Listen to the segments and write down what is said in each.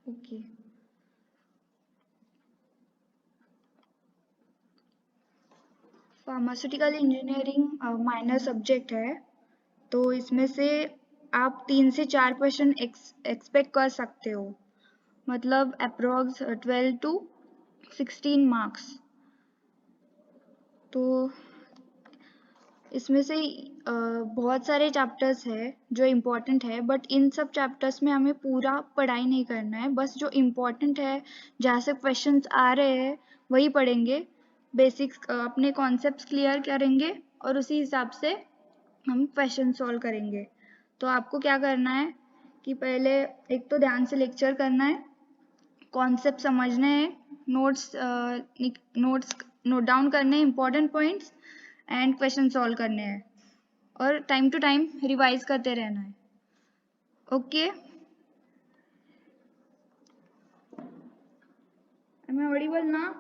Okay, pharmaceutical engineering minor subject है, तो इसमें से आप 3 से 4 क्वेश्चन एक्सपेक्ट कर सकते हो, मतलब अप्रोक्स 12 to 16 मार्क्स। तो इसमें से बहुत सारे चैप्टर्स है जो इम्पोर्टेंट है, बट इन सब चैप्टर्स में हमें पूरा पढ़ाई नहीं करना है, बस जो इम्पोर्टेंट है जहाँ से क्वेश्चंस आ रहे हैं वही पढ़ेंगे, बेसिक्स अपने कॉन्सेप्ट्स क्लियर करेंगे और उसी हिसाब से हम क्वेश्चन सॉल्व करेंगे। तो आपको क्या करना है कि पहले एक तो ध्यान से लेक्चर करना है, कॉन्सेप्ट समझने हैं, नोट्स नोट डाउन करने हैं important points, and question solve करने हैं और टाइम टू टाइम रिवाइज करते रहना है। ओके, एम आई ऑडिबल ना?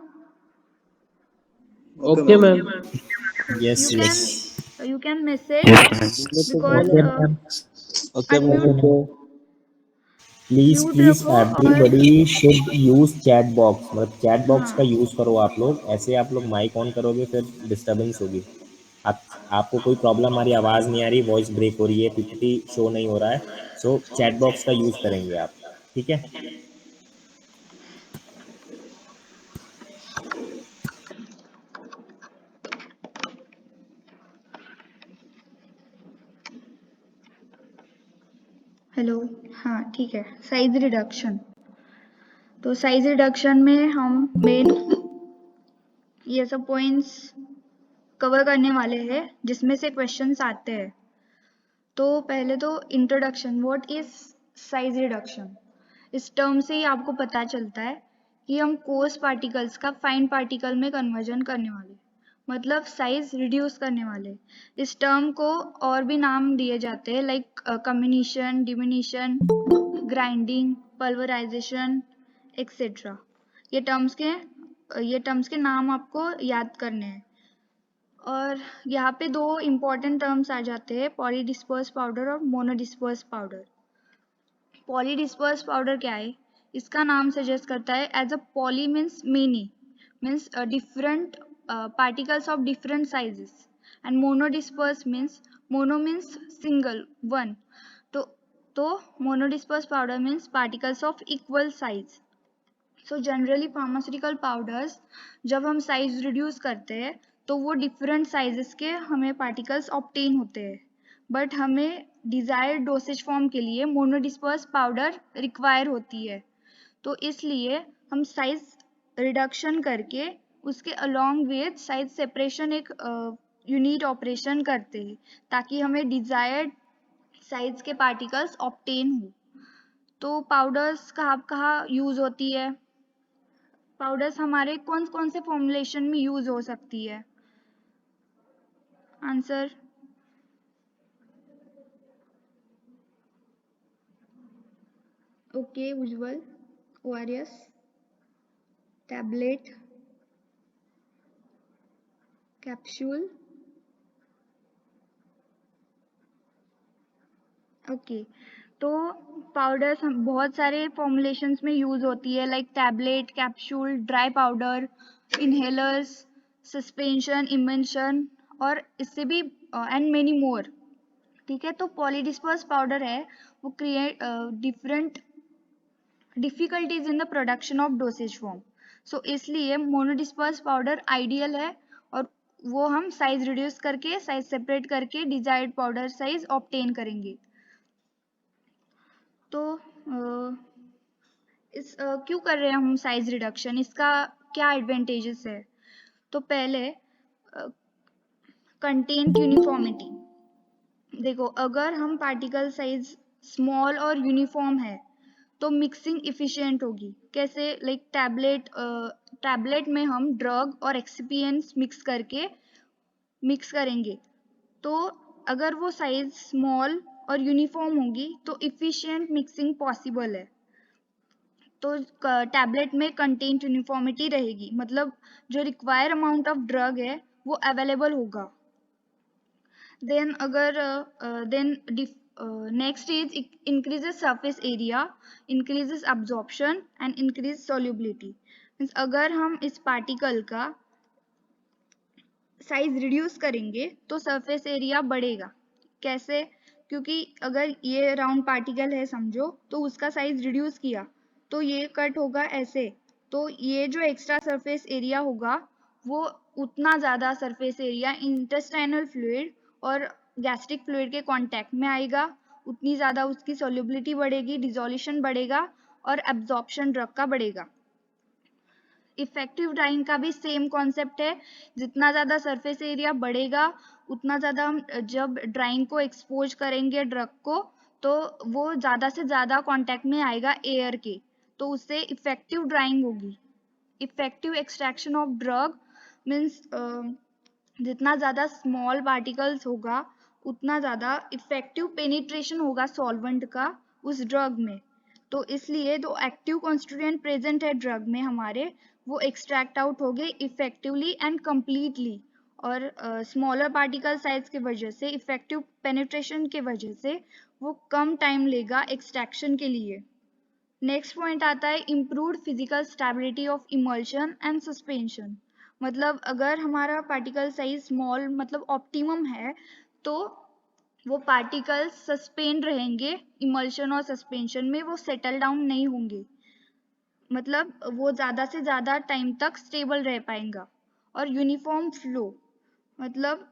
Okay, ma'am. Yes, you yes. can you can message because Okay, ma'am. Okay, ma'am. unmute please mute please रखो और everybody should use chat box, मतलब chat box का हाँ, use करो आप लोग। ऐसे आप लोग माइक ऑन करोगे फिर डिस्टरबेंस होगी। आप आपको कोई प्रॉब्लम आ रही, आवाज नहीं आ रही, वॉइस ब्रेक हो रही है, पीपीटी शो नहीं हो रहा है, सो चैट बॉक्स का यूज करेंगे आप, ठीक है? हेलो, हाँ ठीक है। साइज रिडक्शन, तो साइज रिडक्शन में हम मेन ये सब पॉइंट्स कवर करने वाले हैं जिसमें से क्वेश्चंस आते हैं। तो पहले तो introduction, what is size reduction. इस टर्म से ही आपको पता चलता है कि हम कोर्स पार्टिकल्स का फाइन पार्टिकल में कन्वर्जन करने वाले, मतलब साइज रिड्यूस करने वाले। इस टर्म को और भी नाम दिए जाते हैं, like comminution, diminution, grinding, pulverisation etcetera. ये टर्म्स के नाम आपको याद करने हैं। और यहाँ पे 2 इम्पॉर्टेंट टर्म्स आ जाते हैं, पॉलीडिस्पर्स पाउडर और मोनोडिस्पर्स पाउडर। पॉलीडिस्पर्स पाउडर क्या है? इसका नाम सजेस्ट करता है as a poly means many, means different particles of different sizes, and monodisperse means mono means single one. तो तो monodisperse powder means particles of equal size. So generally pharmaceutical powders जब हम साइज रिड्यूस करते हैं तो वो different sizes के हमें पार्टिकल्स ऑब्टेन होते हैं, बट हमें डिजायर्ड डोसेज फॉर्म के लिए मोनोडिस्पर्स पाउडर रिक्वायर होती है। तो इसलिए हम साइज रिडक्शन करके उसके अलोंग विद साइज सेपरेशन एक यूनिट ऑपरेशन करते हैं ताकि हमें डिजायर्ड साइज के पार्टिकल्स ऑब्टेन हो। तो पाउडर्स कहाँ यूज होती है? पाउडर्स हमारे कौन कौन से फॉर्मुलेशन में यूज हो सकती है? आंसर, ओके उज्जवल, ओआरएस, टैबलेट, कैप्सूल, ओके। तो पाउडर्स हम बहुत सारे फॉर्मुलेशंस में यूज होती है, like tablet, capsule, dry powder, inhalers, suspension, emulsion, और इससे भी एंड मेनी मोर। ठीक है, तो पॉलीडिस्पर्स पाउडर है वो create different difficulties in the production of dosage form. So इसलिए मोनोडिस्पर्स पाउडर आइडियल है, और वो हम साइज रिड्यूस करके, साइज सेपरेट करके डिजायर्ड पाउडर साइज ऑब्टेन करेंगे। तो क्यों कर रहे हैं हम साइज रिडक्शन, इसका क्या एडवांटेजेस है? तो पहले कंटेंट यूनिफॉर्मिटी। देखो, अगर हम पार्टिकल साइज स्मॉल और यूनिफॉर्म है तो मिक्सिंग इफिशिएंट होगी। कैसे? लाइक टैबलेट में हम ड्रग और एक्सिपिएंट्स मिक्स करेंगे, तो अगर वो साइज स्मॉल और यूनिफॉर्म होगी तो इफिशिएंट मिक्सिंग पॉसिबल है। तो टैबलेट में कंटेंट यूनिफॉर्मिटी रहेगी, मतलब जो रिक्वायर अमाउंट ऑफ ड्रग है वो अवेलेबल होगा। Then next is increases surface area, increases absorption and increase solubility. Means अगर हम इस पार्टिकल का साइज रिड्यूस करेंगे तो सरफेस एरिया बढ़ेगा. कैसे? क्योंकि अगर ये राउंड पार्टिकल है समझो, तो उसका साइज रिड्यूस किया तो ये कट होगा ऐसे, तो ये जो एक्स्ट्रा सरफेस एरिया होगा वो उतना ज़्यादा सरफेस एरिया इंटेस्टाइनल फ्लूइड और गैस्ट्रिक फ्लूइड के कांटेक्ट में आएगा, उतनी ज़्यादा उसकी सॉल्युबिलिटी बढ़ेगी, डिसोल्यूशन बढ़ेगा और एब्जॉर्प्शन ड्रग का बढ़ेगा. इफेक्टिव ड्राइंग का भी सेम कॉन्सेप्ट है. जितना ज़्यादा सरफेस एरिया बढ़ेगा उतना ज़्यादा हम जब ड्राइंग को एक्सपोज करेंगे ड्रग को, तो वो ज़्यादा से ज़्यादा कांटेक्ट में आएगा एयर के, तो उससे इफेक्टिव ड्राइंग होगी. Effective extraction of drug means जितना ज़्यादा स्मॉल पार्टिकल्स होगा उतना ज़्यादा इफेक्टिव पेनिट्रेशन होगा सॉल्वेंट का उस ड्रग में. तो इसलिए जो एक्टिव कॉन्स्टिट्यूएंट प्रेजेंट है ड्रग में हमारे, वो एक्सट्रैक्ट आउट हो गए इफेक्टिवली एंड कम्प्लीटली. और स्मॉलर पार्टिकल साइज की वजह से, इफेक्टिव पेनिट्रेशन की वजह से वो कम टाइम लेगा एक्सट्रैक्शन के लिए. नेक्स्ट पॉइंट आता है improved physical stability of emulsion and suspension. मतलब अगर हमारा पार्टिकल साइज स्मॉल मतलब ऑप्टिमम है, तो वो पार्टिकल्स सस्पेंड रहेंगे इमल्शन और सस्पेंशन में, वो सेटल डाउन नहीं होंगे, मतलब वो ज़्यादा से ज़्यादा टाइम तक स्टेबल रह पाएंगा. और यूनिफॉर्म फ्लो, मतलब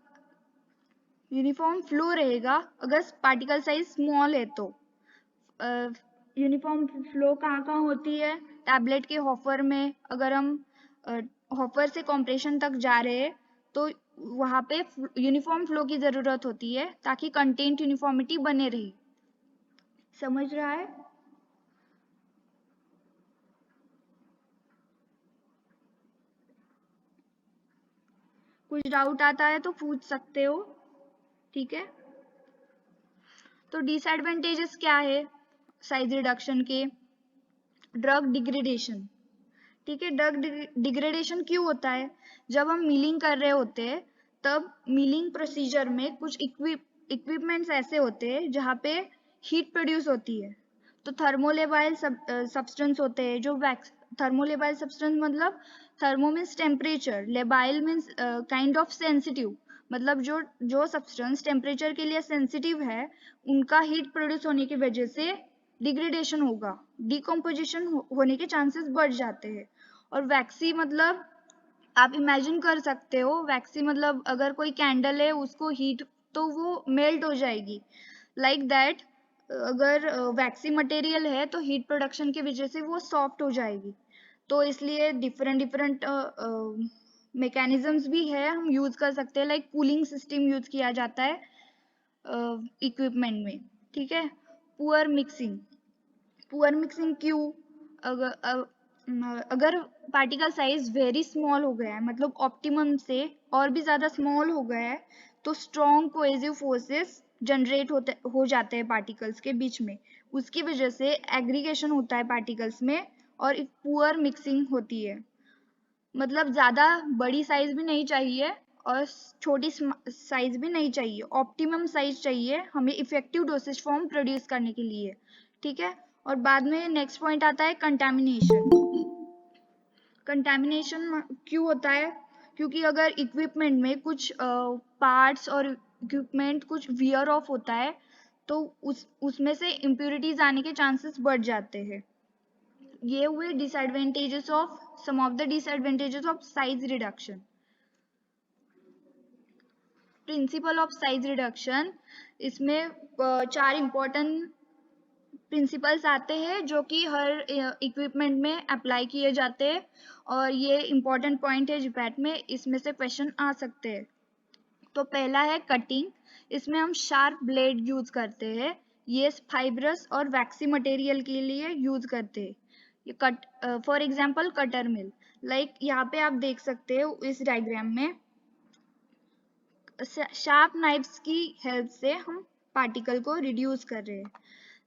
यूनिफॉर्म फ्लो रहेगा अगर पार्टिकल साइज स्मॉल है तो. यूनिफॉर्म फ्लो कहाँ कहाँ होती है? टैबलेट के हॉफर में. अगर हम हॉफर से कॉम्प्रेशन तक जा रहे हैं तो वहाँ पे यूनिफॉर्म फ्लो की ज़रूरत होती है ताकि कंटेंट यूनिफॉर्मिटी बने रहे. समझ रहा है? कुछ डाउट आता है तो पूछ सकते हो, ठीक है. तो डिसएडवांटेजेस क्या है साइज रिडक्शन के? ड्रग डिग्रेडेशन, ठीक है. ड्रग डिग्रेडेशन क्यों होता है? जब हम मिलिंग कर रहे होते हैं तब मिलिंग प्रोसीजर में कुछ इक्विपमेंट्स ऐसे होते हैं जहाँ पे हीट प्रोड्यूस होती है. तो थर्मोलेबाइल सब्सटेंस होते हैं जो थर्मोलेबाइल सब्सटेंस मतलब thermo means temperature, labile means kind of sensitive, मतलब जो सब्सटेंस टेम्परेचर के लिए सेंसिटिव है उनका हीट प्रोड्यूस होने की वजह से डिग्रेडेशन होगा, डिकम्पोजिशन होने के चांसेस बढ़ जाते हैं. और वैक्सी मतलब आप इमेजिन कर सकते हो, वैक्सी मतलब अगर कोई कैंडल है उसको हीट तो वो मेल्ट हो जाएगी, लाइक दैट. अगर वैक्सी मटेरियल है तो हीट प्रोडक्शन की वजह से वो सॉफ्ट हो जाएगी. तो इसलिए डिफरेंट डिफरेंट मैकेनिज्म्स भी है, हम यूज कर सकते हैं. लाइक कूलिंग सिस्टम यूज किया जाता है इक्विपमेंट में, ठीक है. पुअर मिक्सिंग, पुअर मिक्सिंग क्यों? अगर पार्टिकल साइज वेरी स्मॉल हो गया है, मतलब ऑप्टिमम से और भी ज़्यादा स्मॉल हो गया है, तो स्ट्रॉन्ग कोएसिव फोर्सेस जनरेट हो जाते हैं पार्टिकल्स के बीच में. उसकी वजह से एग्रीगेशन होता है पार्टिकल्स में और एक पुअर मिक्सिंग होती है. मतलब ज़्यादा बड़ी साइज भी नहीं चाहिए और छोटी साइज भी नहीं चाहिए, ऑप्टिमम साइज चाहिए हमें इफेक्टिव डोसेज फॉर्म प्रोड्यूस करने के लिए, ठीक है. और बाद में नेक्स्ट पॉइंट आता है कंटामिनेशन. कंटामिनेशन क्यों होता है? क्योंकि अगर इक्विपमेंट में कुछ पार्ट्स और इक्विपमेंट कुछ वियर ऑफ होता है तो उसमें से इम्प्योरिटीज आने के चांसेस बढ़ जाते हैं. ये हुए disadvantages of, some of the disadvantages of size reduction. Principle of size reduction, इसमें 4 इम्पोर्टेंट प्रिंसिपल्स आते हैं जो कि हर इक्विपमेंट में अप्लाई किए जाते हैं और ये इम्पोर्टेंट पॉइंट है जीपैट में, इसमें से क्वेश्चन आ सकते हैं. तो पहला है कटिंग. इसमें हम शार्प ब्लेड यूज करते हैं, ये फाइब्रस और वैक्सी मटेरियल के लिए यूज करते हैं. ये cut for example cutter mill, like यहाँ पे आप देख सकते हो इस डायग्राम में शार्प नाइफ्स की हेल्प से हम पार्टिकल को रिड्यूस कर रहे हैं.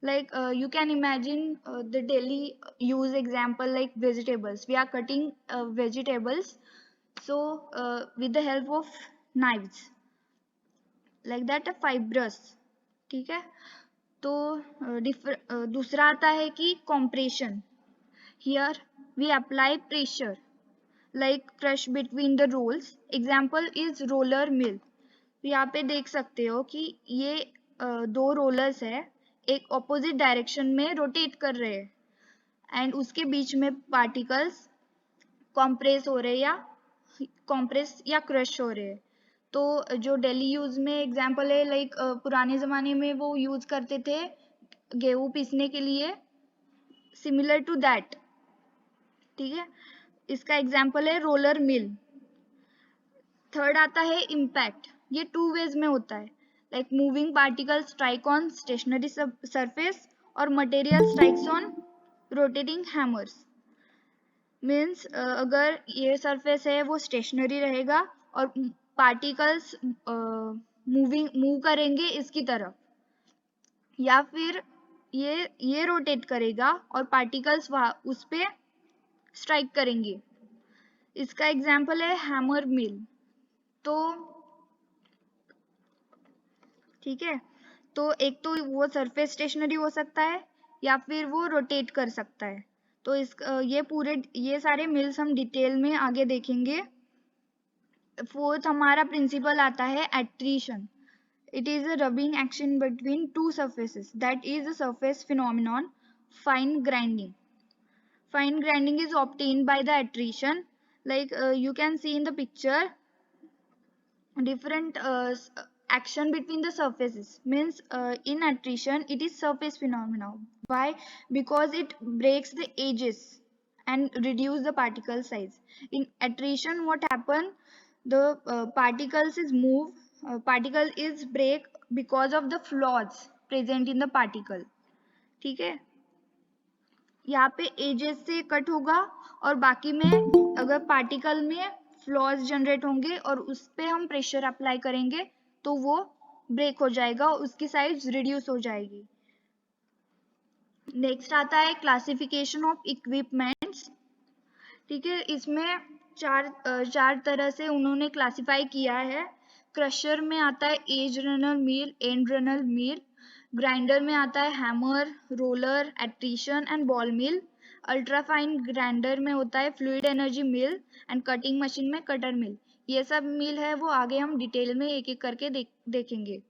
Like you can imagine the daily use example like vegetables. We are cutting vegetables, so with the help of knives, like that a fibrous, ठीक है. तो दूसरा आता है कि compression. Here we apply pressure like crush between the rolls. Example is roller mill. यहाँ पे देख सकते हो कि ये दो रोलर्स है, एक ऑपोजिट डायरेक्शन में रोटेट कर रहे हैं एंड उसके बीच में पार्टिकल्स कॉम्प्रेस हो रहे या क्रश हो रहे हैं. तो जो डेली यूज में एग्जांपल है, लाइक पुराने जमाने में वो यूज करते थे गेहूं पीसने के लिए, सिमिलर टू दैट. ठीक है, इसका एग्जांपल है रोलर मिल. थर्ड आता है इम्पैक्ट. ये 2 वेज में होता है, like moving particle strike on stationary surface और material strikes on rotating hammers. Means अगर ये सरफेस है वो स्टेशनरी रहेगा और पार्टिकल्स मूव करेंगे इसकी तरफ, या फिर ये रोटेट करेगा और पार्टिकल्स उस पे स्ट्राइक करेंगे. इसका एग्जांपल है हैमर मिल. तो ठीक है, तो एक तो वो सरफेस स्टेशनरी हो सकता है या फिर वो रोटेट कर सकता है. तो ये सारे मिल्स हम डिटेल में आगे देखेंगे. फोर्थ हमारा प्रिंसिपल आता है attrition. It is a rubbing action between two surfaces. That is a surface phenomenon. Fine grinding. Fine grinding is obtained by the attrition. Like you can see in the picture, different action between the surfaces. Means in attrition, it is surface phenomenon. Why? Because it breaks the edges and reduce the particle size. In attrition, what happen? The particles is move. Particle is break because of the flaws present in the particle. ठीक है, यहाँ पे edges से cut होगा और बाकी में अगर पार्टिकल में फ्लॉज जनरेट होंगे और उस पे हम प्रेशर अप्लाई करेंगे तो वो ब्रेक हो जाएगा, उसकी साइज रिड्यूस हो जाएगी. नेक्स्ट आता है क्लासिफिकेशन ऑफ इक्विपमेंट्स. ठीक है, इसमें चार तरह से उन्होंने क्लासिफाई किया है. क्रशर में आता है edge runner mill, and runner mill. Grinder में आता है hammer, roller, attrition and ball mill. Ultra fine grinder में होता है fluid energy mill and cutting machine में कटर मिल. ये सब मिल है वो आगे हम डिटेल में एक एक करके देखेंगे.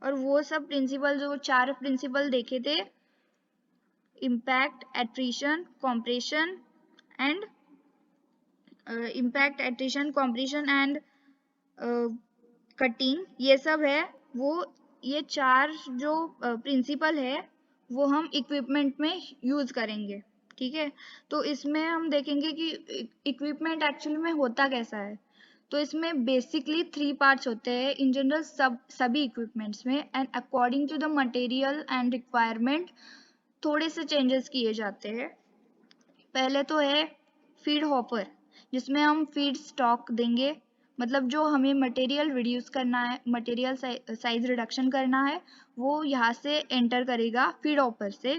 और वो सब प्रिंसिपल, जो 4 प्रिंसिपल देखे थे, impact, attrition, compression and impact, attrition, compression and cutting, ये सब है वो. ये 4 जो प्रिंसिपल है वो हम इक्विपमेंट में यूज करेंगे. ठीक है, तो इसमें हम देखेंगे कि इक्विपमेंट एक्चुअली में होता कैसा है. तो इसमें बेसिकली 3 पार्ट्स होते हैं इन जनरल सभी इक्विपमेंट्स में, and according to the material and requirement थोड़े से चेंजेस किए जाते हैं. पहले तो है फीड हॉपर, जिसमें हम फीड स्टॉक देंगे, मतलब जो हमें मटेरियल रिड्यूस करना है, मटेरियल साइज रिडक्शन करना है, वो यहाँ से एंटर करेगा फीड हॉपर से,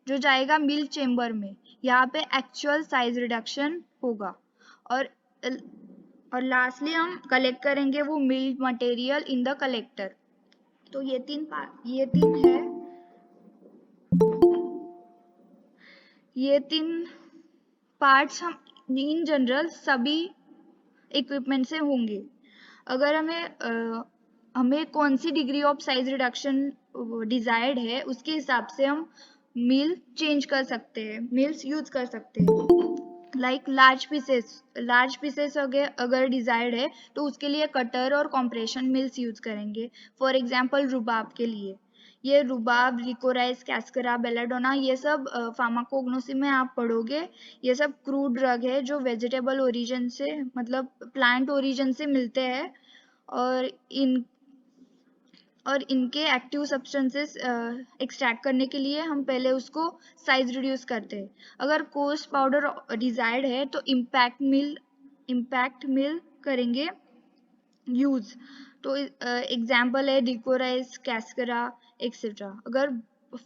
जो जाएगा मिल चेम्बर में. यहाँ पे एक्चुअल साइज रिडक्शन होगा. और लास्टली हम कलेक्ट करेंगे वो मिल मटेरियल इन द कलेक्टर. तो ये तीन है, ये 3 पार्ट्स हम इन जनरल सभी इक्विपमेंट से होंगे. अगर हमें कौन सी degree of size reduction desired है उसके हिसाब से हम मिल चेंज कर सकते हैं, मिल्स यूज कर सकते हैं. लाइक लार्ज पीसेस अगर डिजायर्ड है तो उसके लिए कटर और कॉम्प्रेशन मिल्स यूज करेंगे. फॉर एग्जांपल रुबाब के लिए, ये रुबाब, लिकोराइस, कैस्करा, बेलाडोना, ये सब फार्माकोग्नोसी में आप पढ़ोगे. ये सब क्रूड ड्रग है जो वेजिटेबल ओरिजिन से, मतलब प्लांट ओरिजिन से मिलते हैं, और इनके एक्टिव सब्सटेंसेस एक्सट्रैक्ट करने के लिए हम पहले उसको साइज रिड्यूस करते हैं. अगर कोर्स पाउडर डिजायर्ड है तो इम्पैक्ट मिल करेंगे यूज. तो एग्जाम्पल है लिकोराइस, कैस्करा एक्सेट्रा. अगर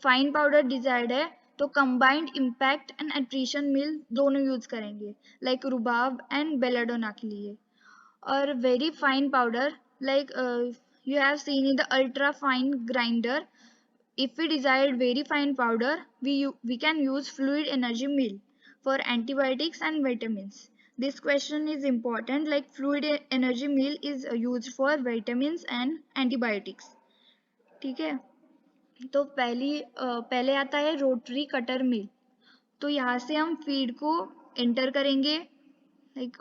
फाइन पाउडर डिजायर्ड है तो कंबाइंड इम्पैक्ट एंड एट्रीशन मिल दोनों यूज करेंगे, लाइक रुबाब एंड बेलाडोना के लिए. और very fine powder, like you have seen in the ultra fine grinder, if we desired very fine powder, we can use fluid energy mill for antibiotics and vitamins. This question is important, like fluid energy mill is used for vitamins and antibiotics. ठीक है, तो पहले आता है rotary cutter mill. तो यहाँ से हम फीड को एंटर करेंगे, लाइक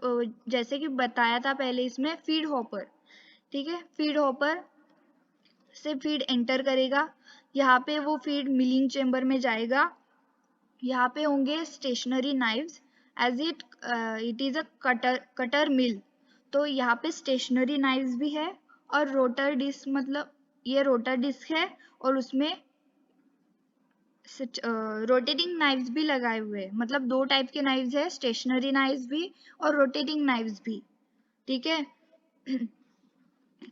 जैसे कि बताया था पहले इसमें फीड हॉपर. ठीक है, फीड हॉपर से फीड एंटर करेगा. यहाँ पे वो फीड मिलिंग चेम्बर में जाएगा. यहाँ पे होंगे stationary knives, as it is a cutter mill. तो यहाँ पे स्टेशनरी नाइव्स भी है और रोटर डिस्क, मतलब ये रोटर डिस्क है और उसमें रोटेटिंग नाइव्स भी लगाए हुए हैं. मतलब दो टाइप के नाइव्स है, स्टेशनरी नाइव्स भी और रोटेटिंग नाइव्स भी. ठीक है,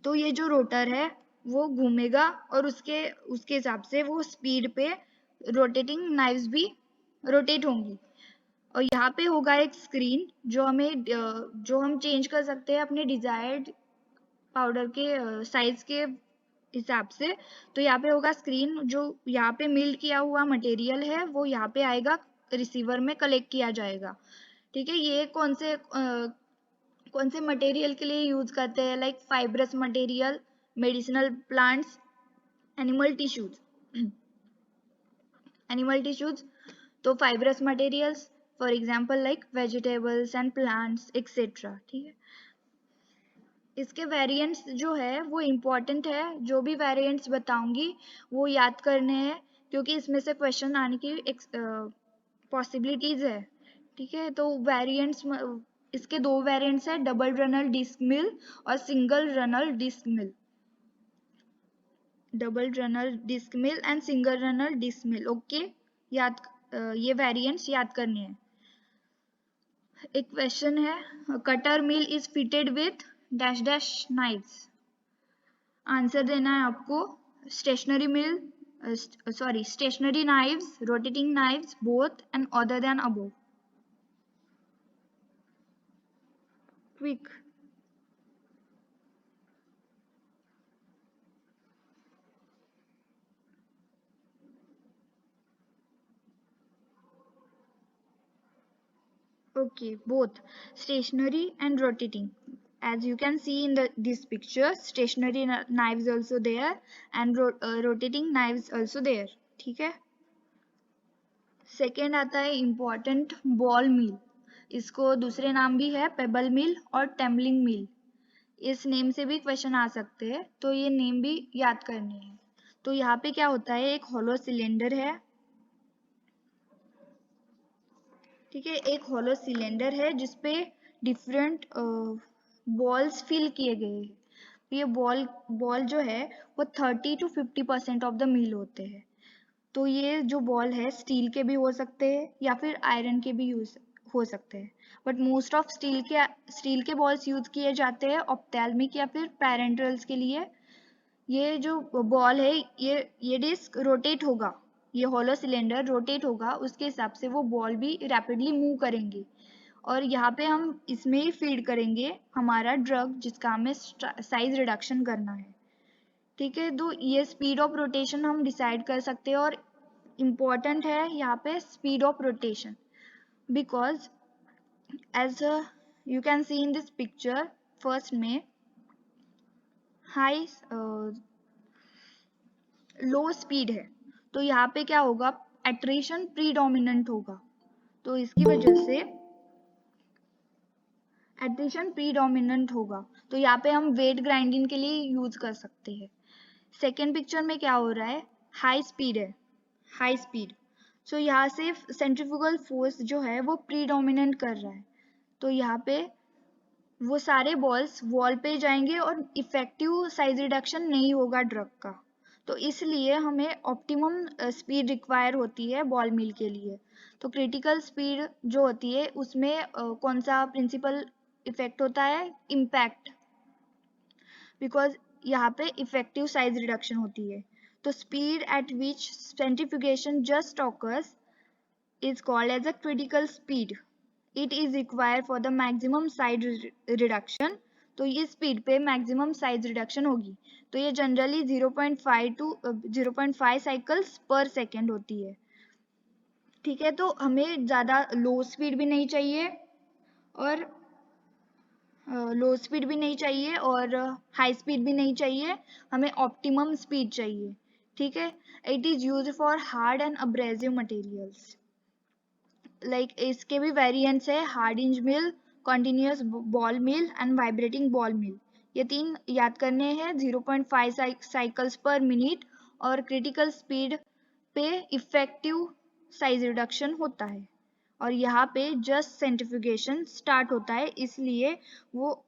तो ये जो रोटर है वो घूमेगा और उसके हिसाब से वो स्पीड पे रोटेटिंग नाइव्स भी रोटेट होंगी. और यहाँ पे होगा एक स्क्रीन जो हम चेंज कर सकते हैं अपने डिजायर्ड पाउडर के साइज के हिसाब से. तो यहाँ पे होगा स्क्रीन, जो यहाँ पे मिल्ड किया हुआ मटेरियल है वो यहाँ पे आएगा, रिसीवर में कलेक्ट किया जाएगा. ठीक है, ये कौन से मटेरियल के लिए यूज करते हैं, like fibrous material, medicinal plants, animal tissues. तो fibrous materials for example like vegetables and plants etcetera. ठीक है, इसके वेरिएंट्स जो है वो इम्पोर्टेंट है. जो भी वेरिएंट्स बताऊंगी वो याद करने हैं, क्योंकि इसमें से क्वेश्चन आने की पॉसिबिलिटीज है. ठीक है, तो वेरिएंट्स, इसके दो वेरिएंट्स है, डबल रनल डिस्क मिल और single runner disc mill. Double runner disc mill and single runner disc mill. Okay, ये वेरिएंट्स याद करने हैं. एक क्वेश्चन है, cutter mill is fitted with dash dash knives. Answer देना है आपको. Stationary knives, rotating knives, both and other than above. Quick. Okay, both stationary and rotating. As you can see in this picture, stationary knives also there and rotating knives also there. ठीक है. Second आता है important, ball मिल. इसको दूसरे नाम भी है payable मिल और टेम्बलिंग मिल. इस नेम से भी क्वेश्चन आ सकते हैं, तो ये नेम भी याद करने हैं. तो यहाँ पे क्या होता है, एक हॉलो सिलेंडर है. ठीक है, एक हॉलो सिलेंडर है जिसपे डिफरेंट बॉल्स फिल किए गए हैं. ये बॉल जो है वो 30 to 50% ऑफ द मिल होते हैं. तो ये जो बॉल है स्टील के भी हो सकते हैं या फिर आयरन के भी यूज हो सकते हैं, बट मोस्ट ऑफ स्टील के बॉल्स यूज किए जाते हैं ऑप्थेल्मिक या फिर पैरेंटल्स के लिए. ये जो बॉल है, ये डिस्क रोटेट होगा, ये हॉलो सिलेंडर रोटेट होगा, उसके हिसाब से वो बॉल भी रैपिडली मूव करेंगे. और यहाँ पे हम इसमें ही फीड करेंगे हमारा ड्रग, जिसका हमें साइज रिडक्शन करना है. ठीक है, तो ये स्पीड ऑफ रोटेशन हम डिसाइड कर सकते हैं. और इम्पॉर्टेंट है यहाँ पे speed of rotation, because as you can see in this picture, first में हाई लो स्पीड है, तो यहाँ पे क्या होगा, एट्रिशन प्रीडोमिनेंट होगा. तो इसकी वजह से एट्रिशन प्रीडोमिनेंट होगा, तो यहाँ पे हम वेट ग्राइंडिंग के लिए यूज कर सकते हैं. सेकेंड पिक्चर में क्या हो रहा है, हाई स्पीड है, हाई स्पीड. सो यहाँ से सेंट्रीफ्यूगल फोर्स जो है वो प्रीडोमिनेंट कर रहा है. तो यहाँ पे वो सारे बॉल्स वॉल पे जाएंगे और इफेक्टिव साइज रिडक्शन नहीं होगा ड्रग का. तो इसलिए हमें ऑप्टिमम स्पीड रिक्वायर होती है बॉल मिल के लिए. तो क्रिटिकल स्पीड जो होती है उसमें कौन सा प्रिंसिपल इफेक्ट होता है, इम्पैक्ट, बिकॉज यहाँ पे इफेक्टिव साइज रिडक्शन होती है. तो speed at which centrifugation just occurs is called as a critical speed. It is required for the maximum size reduction. तो ये स्पीड पे मैक्सिमम साइज रिडक्शन होगी। तो ये जनरली 0.5 साइकिल्स पर सेकेंड होती है। ठीक है, तो हमें ज़्यादा लो स्पीड भी नहीं चाहिए और हाई स्पीड भी नहीं चाहिए, हमें ऑप्टिमम स्पीड चाहिए। ठीक है, it is used for hard and abrasive materials. Like इसके भी वेरिएंट्स है, Hardinge mill, continuous ball mill and vibrating ball mill. ये 3 याद करने हैं। 0.5 साइकिल्स पर मिनट और क्रिटिकल स्पीड पे इफेक्टिव साइज रिडक्शन होता है, और यहाँ पे जस्ट सेंट्रीफ्यूगेशन स्टार्ट होता है, इसलिए वो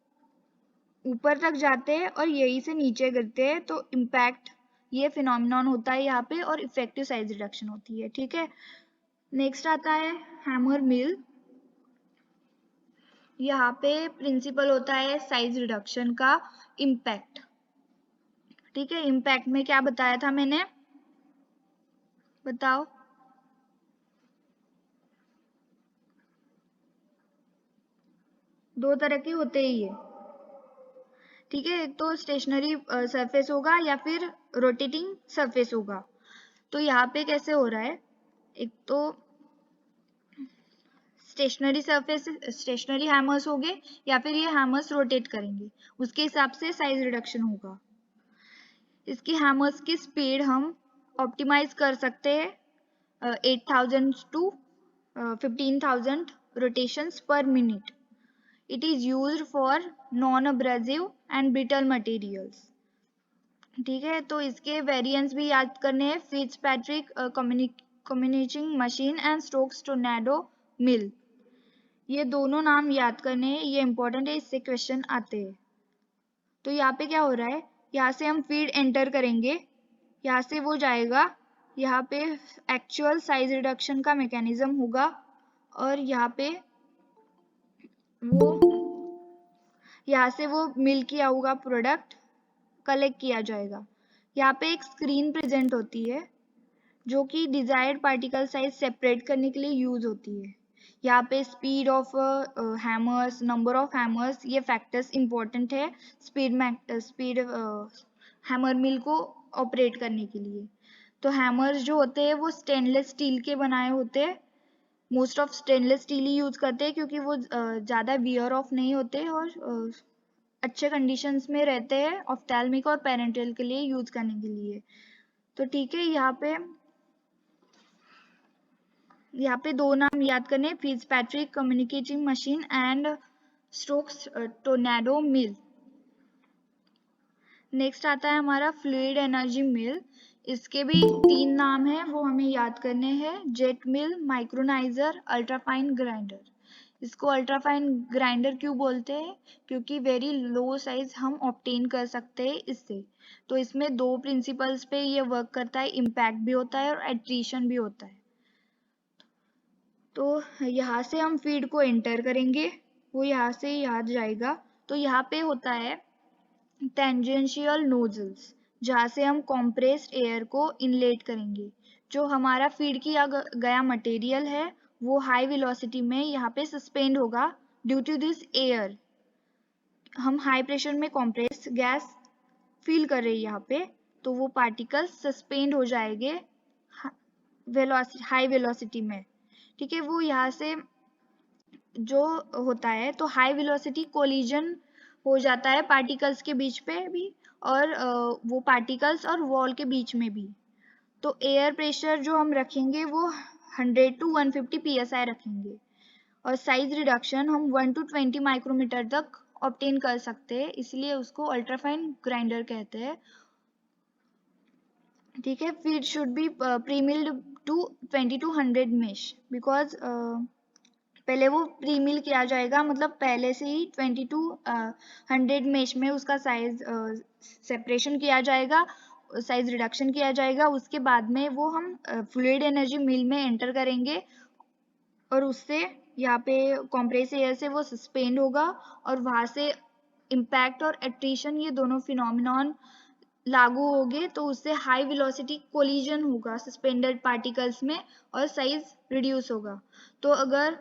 ऊपर तक जाते हैं और यहीं से नीचे गिरते हैं। तो इम्पैक्ट ये फिनोमिनॉन होता है यहाँ पे और इफेक्टिव साइज रिडक्शन होती है। ठीक है, नेक्स्ट आता है हैमर मिल। यहाँ पे प्रिंसिपल होता है साइज रिडक्शन का इम्पैक्ट। ठीक है, इम्पैक्ट में क्या बताया था मैंने, बताओ। दो तरह के होते हैं ये। ठीक है, एक तो स्टेशनरी सरफेस होगा या फिर रोटेटिंग सरफेस होगा। तो यहाँ पे कैसे हो रहा है, एक तो स्टेशनरी हैमर्स हो गए या फिर ये हैमर्स रोटेट करेंगे, उसके हिसाब से साइज रिडक्शन होगा। इसकी हैमर्स की स्पीड हम ऑप्टिमाइज कर सकते हैं 8000 to 15000 rotations per minute. It is used for non abrasive and brittle materials. ठीक है, तो इसके वेरिएंट्स भी याद करने हैं, Fitzpatrick communicating machine and Stokes tornado mill. ये दोनों नाम याद करने हैं, ये इंपॉर्टेंट है, इससे क्वेश्चन आते हैं। तो यहाँ पे क्या हो रहा है, यहाँ से हम फीड एंटर करेंगे, यहाँ से वो जाएगा, यहाँ पे एक्चुअल साइज रिडक्शन का मैकेनिज्म होगा और यहाँ पे वो यहाँ से वो मिल किया होगा प्रोडक्ट कलेक्ट किया जाएगा। यहाँ पे एक स्क्रीन प्रेजेंट होती है जो कि डिजायर्ड पार्टिकल साइज सेपरेट करने के लिए यूज होती है। यहाँ पे speed of hammers, number of hammers, ये फैक्टर्स इंपॉर्टेंट है स्पीड हैमर मिल को ऑपरेट करने के लिए। तो हैमर्स जो होते हैं वो स्टेनलेस स्टील के बनाए होते हैं, most of stainless steel he use करते हैं क्योंकि वो ज़्यादा वियर ऑफ नहीं होते और अच्छे कंडीशंस में रहते हैं ऑफ्थैल्मिक और पेरेंटल के लिए यूज करने के लिए। तो ठीक है, यहाँ पे दो नाम याद करने, Fitzpatrick communicating machine and Stokes tornado mill. Next आता है हमारा फ्लूइड एनर्जी मिल। इसके भी 3 नाम हैं, वो हमें याद करने हैं, जेट मिल, माइक्रोनाइजर, अल्ट्राफाइन ग्राइंडर। इसको अल्ट्राफाइन ग्राइंडर क्यों बोलते हैं, क्योंकि वेरी लो साइज हम ऑब्टेन कर सकते हैं इससे। तो इसमें 2 प्रिंसिपल्स पे ये वर्क करता है, इम्पैक्ट भी होता है और एट्रीशन भी होता है। तो यहाँ से हम फीड को एंटर करेंगे, वो यहाँ से यहाँ जाएगा। तो यहाँ पे होता है टेंजेंशियल नोजल्स, जहाँ से हम कॉम्प्रेस्ड एयर को इनलेट करेंगे। जो हमारा फीड किया गया मटेरियल है वो हाई वेलोसिटी में यहाँ पे सस्पेंड होगा। ड्यू टू दिस एयर हम हाई प्रेशर में कॉम्प्रेस्ड गैस फील कर रहे हैं यहाँ पे, तो वो पार्टिकल्स सस्पेंड हो जाएंगे हाई वेलोसिटी में। ठीक है, वो यहाँ से जो होता है तो हाई वेलोसिटी कोलिजन हो जाता है पार्टिकल्स के बीच पे भी और वो पार्टिकल्स और वॉल के बीच में भी। तो एयर प्रेशर जो हम रखेंगे वो 100 टू 150 psi रखेंगे और साइज रिडक्शन हम 1 टू 20 माइक्रोमीटर तक ऑब्टेन कर सकते हैं, इसलिए उसको अल्ट्राफाइन ग्राइंडर कहते हैं। ठीक है, feed should be pre-milled to 20 to 100 mesh, because पहले वो प्री मिल किया जाएगा, मतलब पहले से ही 20 टू 100 मेश में उसका साइज सेपरेशन किया जाएगा, साइज रिडक्शन किया जाएगा। उसके बाद में वो हम फ्लूइड एनर्जी मिल में एंटर करेंगे और उससे यहाँ पे कॉम्प्रेस एयर से वो सस्पेंड होगा और वहाँ से इम्पैक्ट और एट्रीशन ये दोनों फिनोमिनॉन लागू होंगे, तो उससे हाई वेलोसिटी कोलिजन होगा सस्पेंडेड पार्टिकल्स में और साइज रिड्यूस होगा। तो अगर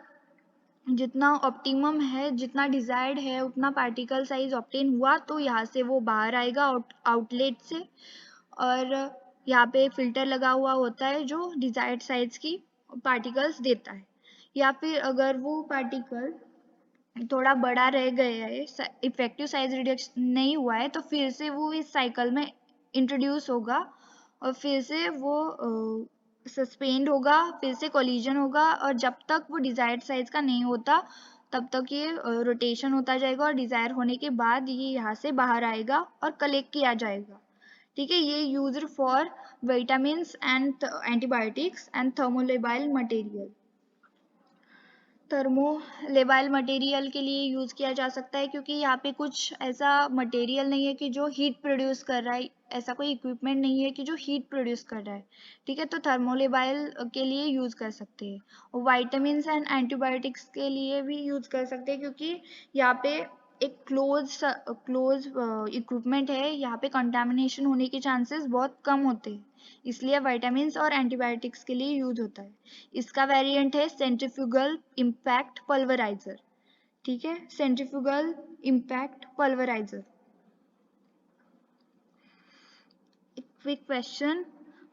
जितना ऑप्टिमम है, जितना डिजायर्ड है उतना पार्टिकल साइज ऑब्टेन हुआ तो यहाँ से वो बाहर आएगा आउटलेट से, और यहाँ पे फिल्टर लगा हुआ होता है जो डिजायर्ड साइज की पार्टिकल्स देता है। या फिर अगर वो पार्टिकल थोड़ा बड़ा रह गया है, इफेक्टिव साइज रिडक्शन नहीं हुआ है, तो फिर से वो इस साइकिल में इंट्रोड्यूस होगा और फिर से वो सस्पेंड होगा, फिर से कोलिजन होगा, और जब तक वो डिजायर्ड साइज का नहीं होता तब तक ये रोटेशन होता जाएगा, और डिजायर होने के बाद ये यहाँ से बाहर आएगा और कलेक्ट किया जाएगा। ठीक है, ये used for vitamins and antibiotics and thermolabile material. Thermolabile material के लिए यूज किया जा सकता है क्योंकि यहाँ पे कुछ ऐसा मटेरियल नहीं है कि जो हीट प्रोड्यूस कर रहा है, ऐसा कोई इक्विपमेंट नहीं है कि जो हीट प्रोड्यूस कर रहा है। ठीक है, तो थर्मोलेबाइल के लिए यूज कर सकते हैं, और वाइटामिन्स एंड एंटीबायोटिक्स के लिए भी यूज कर सकते हैं क्योंकि यहाँ पे एक क्लोज इक्विपमेंट है, यहाँ पे कंटामिनेशन होने के चांसेस बहुत कम होते हैं, इसलिए विटामिन्स और एंटीबायोटिक्स के लिए यूज होता है। इसका वेरिएंट है सेंट्रीफ्यूगल इम्पैक्ट पल्वराइजर। ठीक है, centrifugal impact pulveriser. Quick question: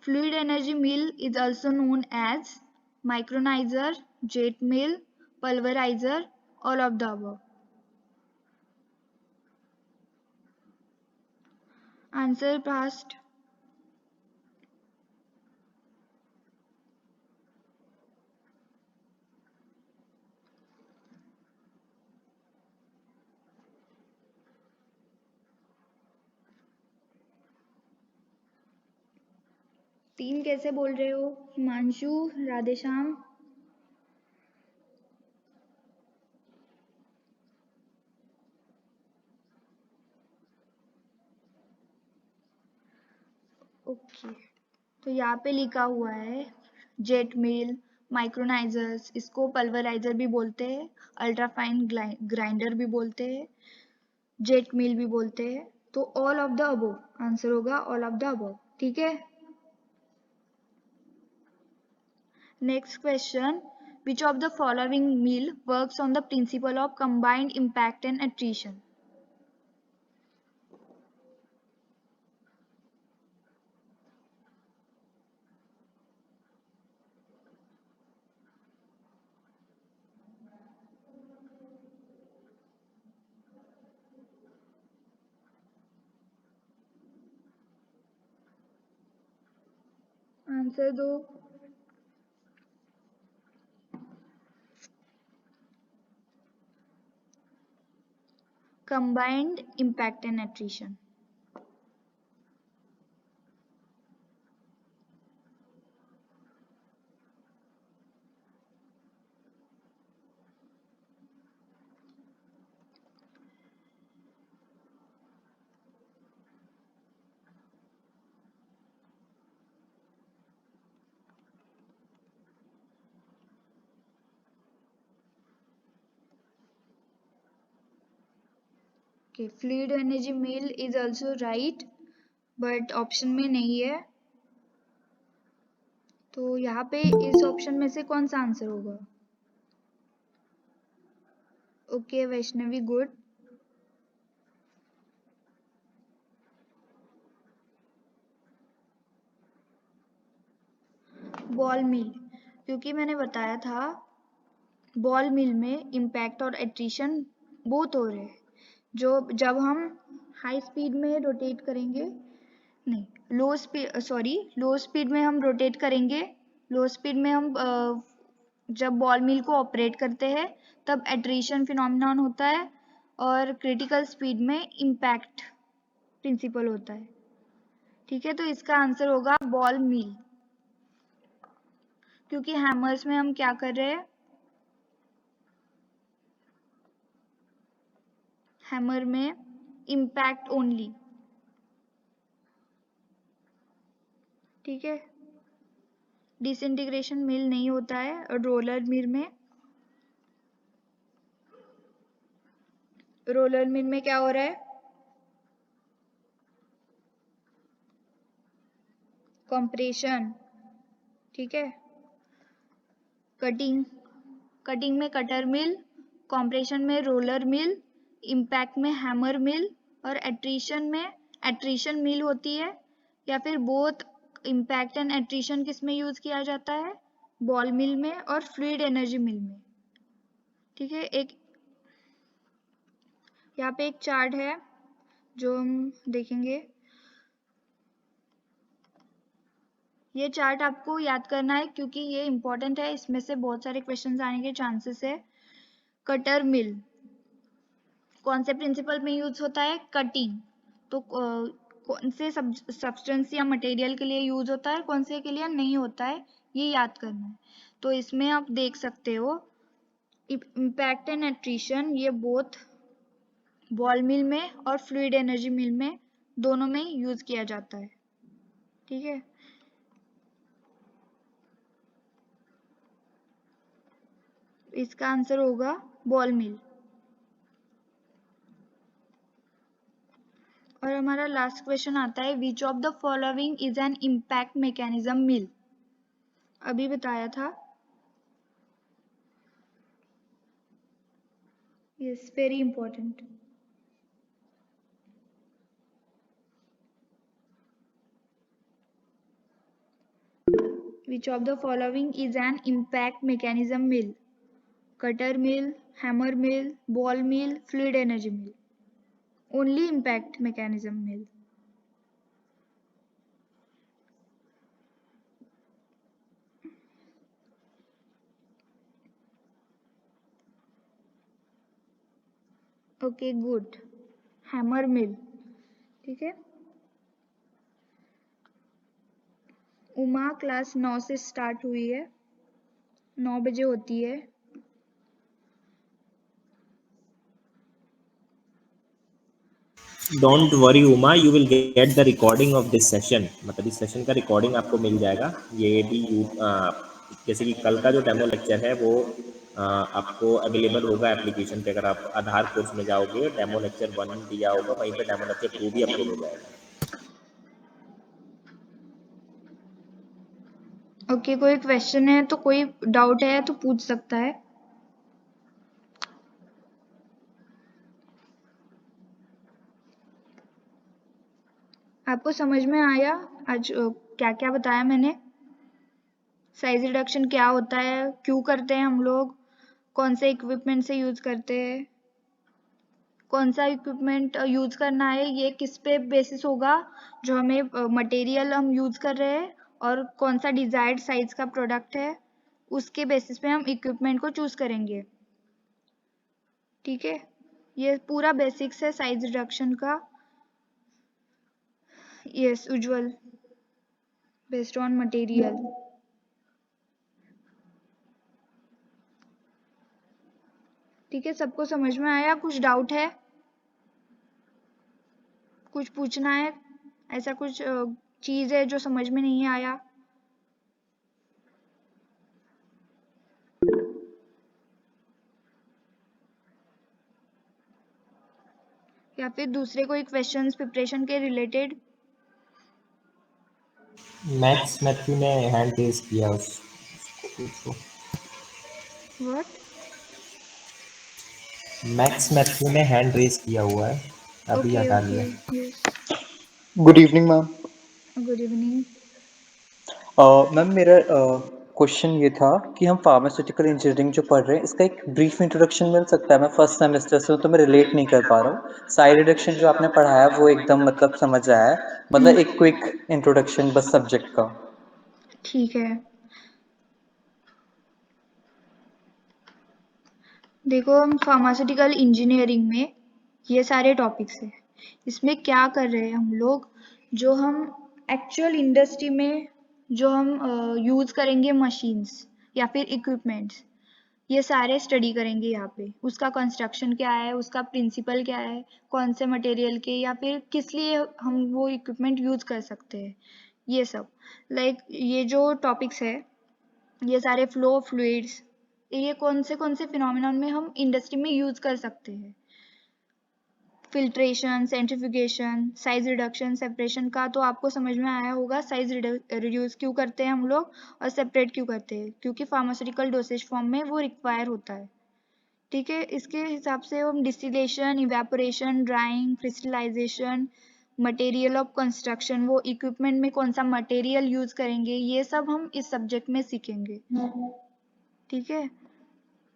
fluid energy mill is also known as micronizer, jet mill, pulverizer, all of the above. Answer past. तीन कैसे बोल रहे हो? हिमांशु, राधेश्याम। ओके, तो यहाँ पे लिखा हुआ है जेट मिल, माइक्रोनाइजर्स, इसको पल्वराइजर भी बोलते हैं, अल्ट्राफाइन ग्राइंडर भी बोलते हैं, जेट मिल भी बोलते हैं। तो all of the above answer होगा, ऑल ऑफ द अबोव। ठीक है, next question: which of the following mill works on the principle of combined impact and attrition? Answer दो। combined impact and attrition। Okay, fluid energy mill is also right, but option में नहीं है, तो यहाँ पे इस ऑप्शन में से कौन सा आंसर होगा? Okay Vaishnavi, good. बॉल मिल, क्योंकि मैंने बताया था बॉल मिल में इम्पैक्ट और एट्रिशन बोथ हो रहे हैं। जो जब हम हाई स्पीड में रोटेट करेंगे, नहीं, लो स्पीड में हम रोटेट करेंगे, लो स्पीड में हम जब बॉल मिल को ऑपरेट करते हैं तब एट्रिशन फिनोमिनॉन होता है, और क्रिटिकल स्पीड में इम्पैक्ट प्रिंसिपल होता है। ठीक है, तो इसका आंसर होगा बॉल मिल, क्योंकि हैमर्स में हम क्या कर रहे हैं, हैमर में इम्पैक्ट ओनली। ठीक है, डिसइंटीग्रेशन मिल नहीं होता है, और रोलर मिल में क्या हो रहा है, कंप्रेशन। ठीक है, कटिंग कटिंग में कटर मिल, कॉम्प्रेशन में रोलर मिल, इम्पैक्ट में हैमर मिल और एट्रीशन मिल होती है, या फिर बोथ इम्पैक्ट एंड एट्रीशन किस में यूज किया जाता है, बॉल मिल में और फ्लूइड एनर्जी मिल में। ठीक है, एक यहाँ पे एक चार्ट है जो हम देखेंगे। ये चार्ट आपको याद करना है क्योंकि ये इंपॉर्टेंट है, इसमें से बहुत सारे क्वेश्चंस आने के चांसेस है। कटर मिल कौन से प्रिंसिपल में यूज होता है, कटिंग, तो कौन से सब्सटेंस या मटेरियल के लिए यूज होता है, कौन से के लिए नहीं होता है, ये याद करना है। तो इसमें आप देख सकते हो इम्पैक्ट एंड एट्रीशन, ये बोथ बॉल मिल में और फ्लूइड एनर्जी मिल में दोनों में यूज किया जाता है। ठीक है, इसका आंसर होगा बॉल मिल। और हमारा लास्ट क्वेश्चन आता है, which of the following is an impact mechanism mill. अभी बताया था। Yes, very important. Which of the following is an impact mechanism mill? Cutter mill, hammer mill, ball mill, fluid energy mill. Only impact mechanism mill. Okay, good. Hammer mill. ठीक है, Uma class 9 से start हुई है, 9 बजे होती है। Don't worry Uma, you will get the recording of this session, मतलब इस सेशन का रिकॉर्डिंग आपको मिल जाएगा। ये भी जैसे कि कल का जो डेमो लेक्चर है वो आपको अवेलेबल होगा एप्लीकेशन पे। अगर आप आधार कोर्स में जाओगे, डेमो लेक्चर 1 दिया होगा, वहीं पे डेमो लेक्चर 2 भी अपलोड हो जाएगा। ओके, कोई क्वेश्चन है तो, कोई डाउट है तो पूछ सकता है। आपको समझ में आया आज क्या क्या बताया मैंने? साइज रिडक्शन क्या होता है, क्यों करते हैं हम लोग, कौन से इक्विपमेंट से यूज करते हैं, कौन सा इक्विपमेंट यूज करना है, ये किस पे बेसिस होगा, जो हमें मटेरियल हम यूज कर रहे हैं और कौन सा डिजायर्ड साइज का प्रोडक्ट है, उसके बेसिस पे हम इक्विपमेंट को चूज करेंगे। ठीक है, ये पूरा बेसिक्स है साइज रिडक्शन का। Yes Ujjwal, based on material. ठीक है, सबको समझ में आया? कुछ डाउट है, कुछ पूछना है, ऐसा कुछ चीज है जो समझ में नहीं आया? या फिर दूसरे कोई क्वेश्चंस प्रिपरेशन के रिलेटेड? मैक्स मैथ्यू ने हैंड रेज किया, उसको पूछो। व्हाट? मैक्स मैथ्यू ने हैंड रेज किया हुआ है, अभी ओके हटा ओके, लिया। Yes. Good evening ma'am. Good evening. Ma'am मेरा क्वेश्चन ये था कि हम फार्मास्यूटिकल इंजीनियरिंग जो पढ़ रहे हैं, इसका एक ब्रीफ इंट्रोडक्शन मिल सकता है? मैं फर्स्ट सेमेस्टर से हूँ तो मैं रिलेट नहीं कर पा रहा हूँ। साइड रिडक्शन जो आपने पढ़ाया वो एकदम मतलब समझ आया है, मतलब एक क्विक इंट्रोडक्शन बस सब्जेक्ट का। ठीक है, देखो हम फार्मास्यूटिकल इंजीनियरिंग में ये सारे टॉपिक्स हैं। इसमें क्या कर रहे हैं हम लोग, जो हम एक्चुअल इंडस्ट्री में जो हम यूज करेंगे मशीन्स या फिर इक्विपमेंट्स, ये सारे स्टडी करेंगे यहाँ पे। उसका कंस्ट्रक्शन क्या है, उसका प्रिंसिपल क्या है, कौन से मटेरियल के या फिर किस लिए हम वो इक्विपमेंट यूज कर सकते हैं, ये सब। ये जो टॉपिक्स है, ये सारे फ्लो फ्लूइड्स, ये कौन से फिनोमिनन में हम इंडस्ट्री में यूज कर सकते हैं। Filtration, centrifugation, size reduction, separation का तो आपको समझ में आया होगा। साइज रिड्यूस क्यों करते हैं हम लोग और सेपरेट क्यों करते हैं, क्योंकि फार्मास्यूटिकल डोसेज फॉर्म में वो रिक्वायर होता है। ठीक है, इसके हिसाब से हम distillation, evaporation, drying, crystallization, material of construction, वो इक्विपमेंट में कौन सा मटेरियल यूज करेंगे, ये सब हम इस सब्जेक्ट में सीखेंगे। ठीक है,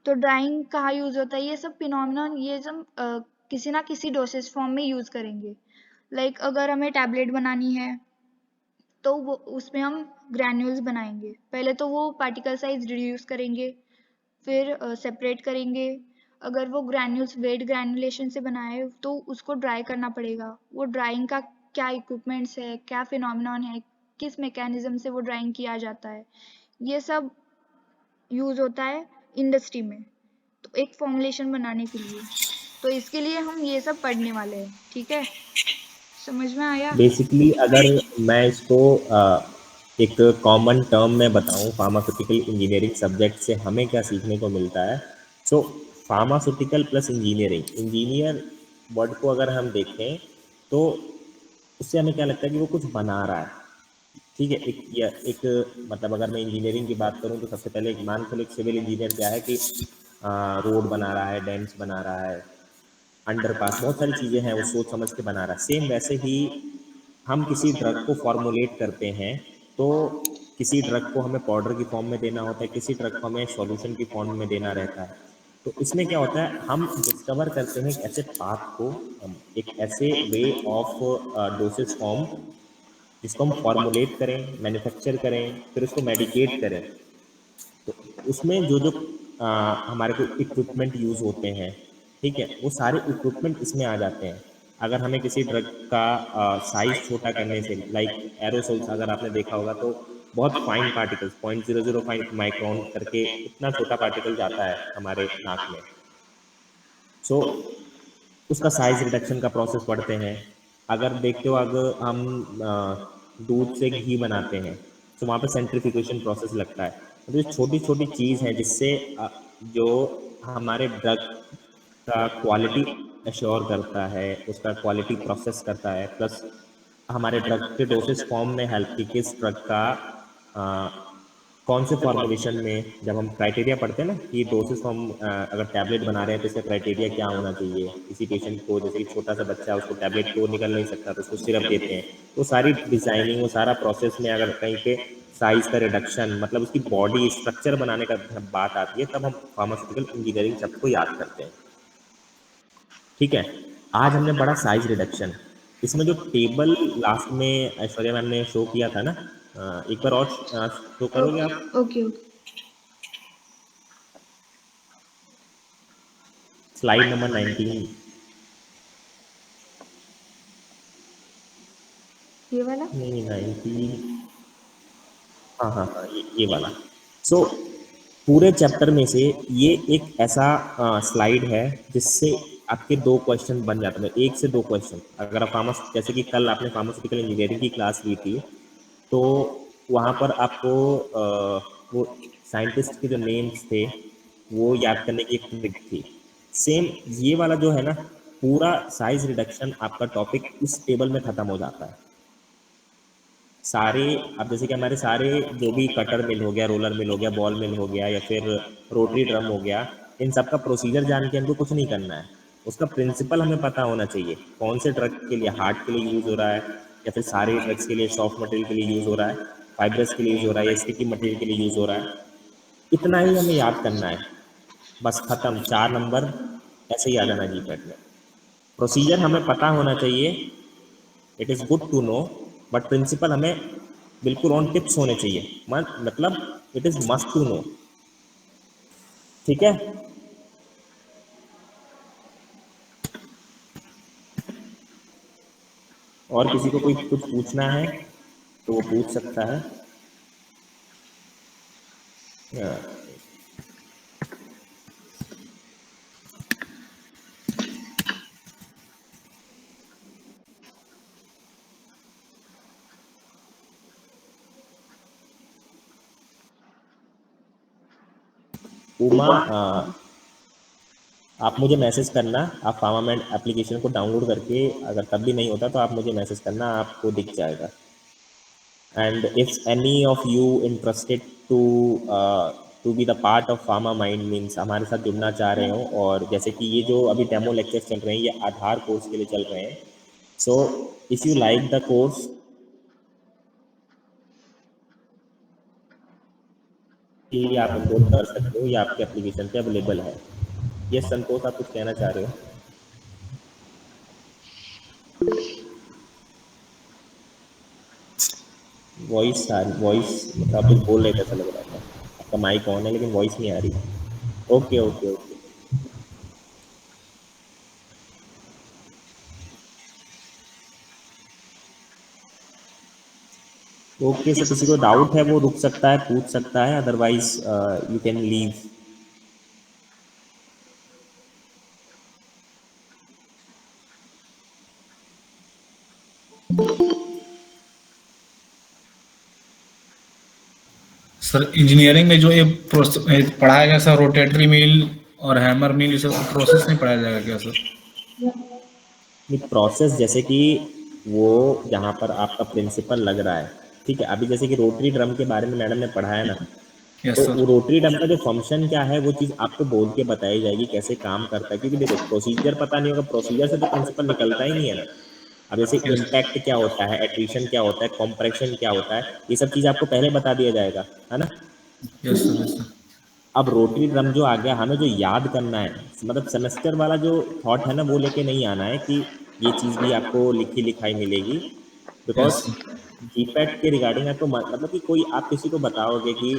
तो ड्राइंग कहाँ यूज होता है, ये सब फिनोमिनन ये सब किसी ना किसी डोसेज फॉर्म में यूज करेंगे। लाइक अगर हमें टैबलेट बनानी है तो वो उसमें हम ग्रैन्यूल्स बनाएंगे। पहले तो वो पार्टिकल साइज रिड्यूस करेंगे, फिर सेपरेट करेंगे। अगर वो ग्रैन्यूल्स वेट ग्रैन्युलेशन से बनाए तो उसको ड्राई करना पड़ेगा। वो ड्राइंग का क्या इक्विपमेंट्स है, क्या फिनोमिनन है, किस मैकेनिज्म से वो ड्राइंग किया जाता है, ये सब यूज होता है इंडस्ट्री में, तो एक फॉर्मुलेशन बनाने के लिए। तो इसके लिए हम ये सब पढ़ने वाले हैं। ठीक है, समझ में आया? बेसिकली अगर मैं इसको एक कॉमन टर्म में बताऊं, फार्मास्यूटिकल इंजीनियरिंग सब्जेक्ट से हमें क्या सीखने को मिलता है। So pharmaceutical plus engineering, engineer word को अगर हम देखें तो उससे हमें क्या लगता है कि वो कुछ बना रहा है। ठीक है, एक मतलब अगर मैं इंजीनियरिंग की बात करूं तो सबसे पहले एक मान चलो एक सिविल इंजीनियर क्या है कि रोड बना रहा है, डैम्स बना रहा है, अंडरपास, बहुत सारी चीज़ें हैं वो सोच समझ के बना रहा है। सेम वैसे ही हम किसी ड्रग को फॉर्मुलेट करते हैं तो किसी ड्रग को हमें पाउडर की फॉर्म में देना होता है, किसी ड्रग को हमें सॉल्यूशन की फॉर्म में देना रहता है। तो इसमें क्या होता है, हम डिस्कवर करते हैं एक ऐसे पाथ को, एक ऐसे वे ऑफ डोसेज फॉर्म जिसको हम फॉर्मुलेट करें, मैन्युफैक्चर करें, फिर उसको मेडिकेट करें। तो उसमें जो जो हमारे को इक्विपमेंट यूज़ होते हैं, ठीक है, वो सारे इक्विपमेंट इसमें आ जाते हैं। अगर हमें किसी ड्रग का साइज छोटा करने से, लाइक एरोसोल्स अगर आपने देखा होगा तो बहुत फाइन पार्टिकल्स 0.005 माइक्रोन करके इतना छोटा पार्टिकल जाता है हमारे नाक में। सो उसका साइज रिडक्शन का प्रोसेस पढ़ते हैं। अगर देखते हो अगर हम दूध से घी बनाते हैं तो वहाँ पे सेंट्रीफ्यूगेशन प्रोसेस लगता है। तो ये छोटी छोटी चीज़ है जिससे जो हमारे ड्रग का क्वालिटी एश्योर करता है, उसका क्वालिटी प्रोसेस करता है, प्लस हमारे ड्रग के डोसेज फॉर्म में हेल्प की किस ड्रग का कौन से फॉर्मुलेशन में, जब हम क्राइटेरिया पढ़ते हैं ना कि डोसेज फॉर्म अगर टैबलेट बना रहे हैं तो इसका क्राइटेरिया क्या होना चाहिए। किसी पेशेंट को, जैसे कि छोटा सा बच्चा है उसको टैबलेट तो निकल नहीं सकता तो उसको सिरप देते हैं, तो सारी डिजाइनिंग, वो सारा प्रोसेस में अगर कहीं पे साइज का रिडक्शन, मतलब उसकी बॉडी स्ट्रक्चर बनाने का बात आती है, तब हम फार्मास्यूटिकल इंजीनियरिंग शब्द को याद करते हैं। ठीक है, आज हमने पढ़ा साइज रिडक्शन। इसमें जो टेबल लास्ट में ऐश्वर्या मैम ने शो किया था ना, एक बार और शो करोगे आप? Okay okay, slide number 19। ये वाला। नहीं, 19, हाँ हाँ हाँ, ये वाला। सो पूरे चैप्टर में से ये एक ऐसा स्लाइड है जिससे आपके दो क्वेश्चन बन जाते हैं, एक से दो क्वेश्चन। अगर आप फार्मास, जैसे कि कल आपने फार्मास्यूटिकल इंजीनियरिंग की क्लास ली थी तो वहाँ पर आपको वो साइंटिस्ट के जो नेम्स थे वो याद करने की एक ट्रिक थी। सेम ये वाला जो है ना, पूरा साइज रिडक्शन आपका टॉपिक इस टेबल में खत्म हो जाता है। सारे, अब जैसे कि हमारे सारे जो भी कटर मिल हो गया, रोलर मिल हो गया, बॉल मिल हो गया, या फिर रोटरी ड्रम हो गया, इन सब का प्रोसीजर जान के हमको कुछ नहीं करना है। उसका प्रिंसिपल हमें पता होना चाहिए, कौन से ड्रग के लिए हार्ट के लिए यूज़ हो रहा है, या फिर सारे ड्रग्स के लिए सॉफ्ट मटेरियल के लिए यूज़ हो रहा है, फाइब्रस के लिए यूज़ हो रहा है, या स्टिकी मटेरियल के लिए यूज़ हो रहा है। इतना ही हमें याद करना है, बस खत्म। 4 नंबर ऐसे ही आ जाना जीपैट में। प्रोसीजर हमें पता होना चाहिए, it is good to know, but principle हमें बिल्कुल ऑन टिप्स होने चाहिए, मतलब it is must to know. ठीक है, और किसी को कोई कुछ पूछना है तो वो पूछ सकता है। उमा, आप मुझे मैसेज करना, आप फार्मामेंट एप्लीकेशन को डाउनलोड करके, अगर तब भी नहीं होता तो आप मुझे मैसेज करना, आपको दिख जाएगा। And if any of you interested to be the part of Pharma Mind, means हमारे साथ जुड़ना चाह रहे हो, और जैसे कि ये जो अभी डेमो लेक्चर्स चल रहे हैं ये आधार कोर्स के लिए चल रहे हैं। So if you like the course, कि आप एनरोल कर सकते हो, ये आपके एप्लीकेशन पे अवेलेबल है। ये संतोष, आप कुछ कहना चाह रहे हो? वॉइस मतलब आप कुछ बोल रहे थे, ऐसा लग रहा था। आपका माइक ऑन है लेकिन वॉइस नहीं आ रही। Okay okay okay okay. Sir किसी को डाउट है वो रुक सकता है, पूछ सकता है, otherwise you can leave. Sir engineering में जो ये पढ़ाया गया सर, रोटेटरी मिल और हैमर मिल, ये सब प्रोसेस नहीं पढ़ाया जाएगा क्या सर? प्रोसेस जैसे कि वो जहाँ पर आपका प्रिंसिपल लग रहा है, ठीक है। अभी जैसे कि रोटरी ड्रम के बारे में मैडम ने पढ़ाया ना, यस तो सर। वो रोटरी ड्रम का जो फंक्शन क्या है वो चीज़ आपको बोल के बताई जाएगी कैसे काम करता है। क्योंकि देखो प्रोसीजर पता नहीं होगा, प्रोसीजर से तो प्रिंसिपल निकलता ही नहीं है ना। अब जैसे यस इम्पैक्ट क्या होता है, एट्रीशन क्या होता है, कॉम्प्रेशन क्या होता है, ये सब चीज़ आपको पहले बता दिया जाएगा, है ना। Yes sir. Yes sir. अब रोटरी ड्रम जो आ गया, हमें जो याद करना है, मतलब सेमेस्टर वाला जो थॉट है ना वो लेके नहीं आना है कि ये चीज़ भी आपको लिखी लिखाई मिलेगी। यस बिकॉज जीपैट के रिगार्डिंग आपको मतलब कि कोई आप किसी को बताओगे कि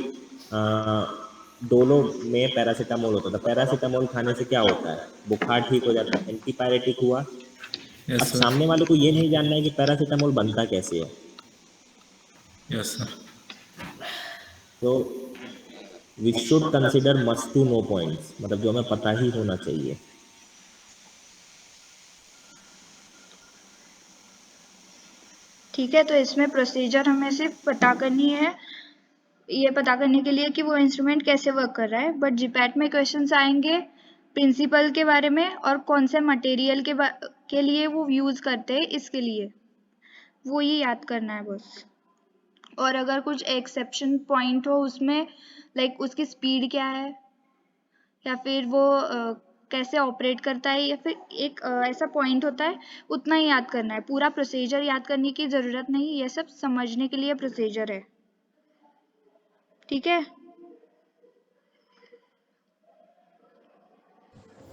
डोलो में पैरासीटामोल होता था, पैरासीटामोल खाने से क्या होता है, बुखार ठीक हो जाता है, एंटीपायरेटिक हुआ। अब यस सर। सामने वाले को ये नहीं जानना है कि पैरासीटामोल बनता कैसे है। Yes sir. तो we should consider must to know points, मतलब जो हमें पता ही होना चाहिए। ठीक है, तो इसमें प्रोसीजर हमें सिर्फ पता करनी है, ये पता करने के लिए कि वो इंस्ट्रूमेंट कैसे वर्क कर रहा है। बट जीपैट में क्वेश्चंस आएंगे प्रिंसिपल के बारे में और कौन से मटेरियल के लिए वो यूज करते हैं, इसके लिए वो ये याद करना है बस। और अगर कुछ एक्सेप्शन पॉइंट हो उसमें, लाइक उसकी स्पीड क्या है, या फिर वो कैसे ऑपरेट करता है, या फिर एक ऐसा पॉइंट होता है, उतना ही याद करना है। पूरा प्रोसीजर याद करने की ज़रूरत नहीं, ये सब समझने के लिए प्रोसीजर है। ठीक है।